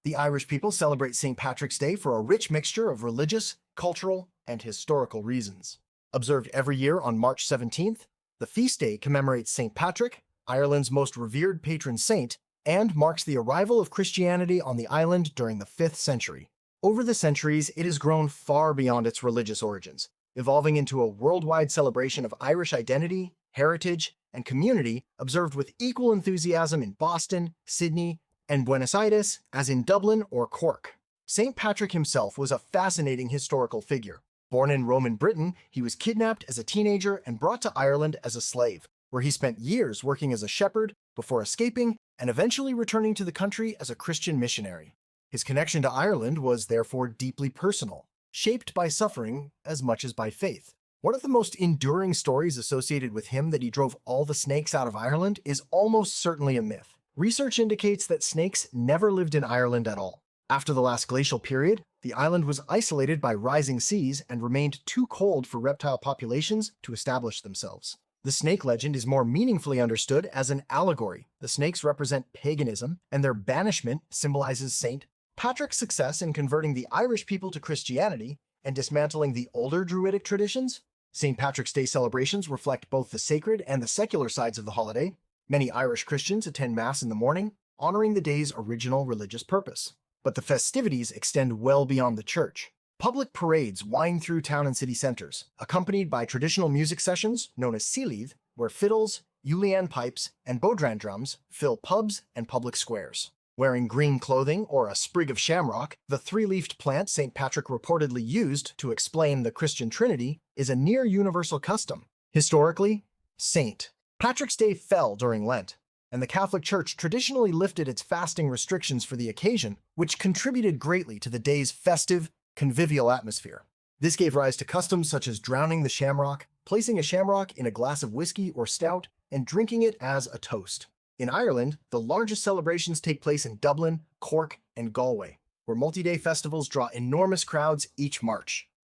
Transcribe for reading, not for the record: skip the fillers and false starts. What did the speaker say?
The Irish people celebrate St. Patrick's Day for a rich mixture of religious, cultural, and historical reasons. Observed every year on March 17th, the feast day commemorates St. Patrick, Ireland's most revered patron saint, and marks the arrival of Christianity on the island during the 5th century. Over the centuries, it has grown far beyond its religious origins, evolving into a worldwide celebration of Irish identity, heritage, and community observed with equal enthusiasm in Boston, Sydney, and Buenos Aires as in Dublin or Cork. St. Patrick himself was a fascinating historical figure. Born in Roman Britain, he was kidnapped as a teenager and brought to Ireland as a slave, where he spent years working as a shepherd before escaping and eventually returning to the country as a Christian missionary. His connection to Ireland was therefore deeply personal, shaped by suffering as much as by faith. One of the most enduring stories associated with him that he drove all the snakes out of Ireland is almost certainly a myth. Research indicates that snakes never lived in Ireland at all. After the last glacial period, the island was isolated by rising seas and remained too cold for reptile populations to establish themselves. The snake legend is more meaningfully understood as an allegory. The snakes represent paganism, and their banishment symbolizes St. Patrick's success in converting the Irish people to Christianity and dismantling the older Druidic traditions. St. Patrick's Day celebrations reflect both the sacred and the secular sides of the holiday. Many Irish Christians attend Mass in the morning, honoring the day's original religious purpose. But the festivities extend well beyond the church. Public parades wind through town and city centers, accompanied by traditional music sessions known as Síleadh, where fiddles, uilleann pipes, and bodhrán drums fill pubs and public squares. Wearing green clothing or a sprig of shamrock, the three-leafed plant St. Patrick reportedly used to explain the Christian Trinity, is a near-universal custom. Historically, St. Patrick's Day fell during Lent, and the Catholic Church traditionally lifted its fasting restrictions for the occasion, which contributed greatly to the day's festive, convivial atmosphere. This gave rise to customs such as drowning the shamrock, placing a shamrock in a glass of whiskey or stout, and drinking it as a toast. In Ireland, the largest celebrations take place in Dublin, Cork, and Galway, where multi-day festivals draw enormous crowds each March.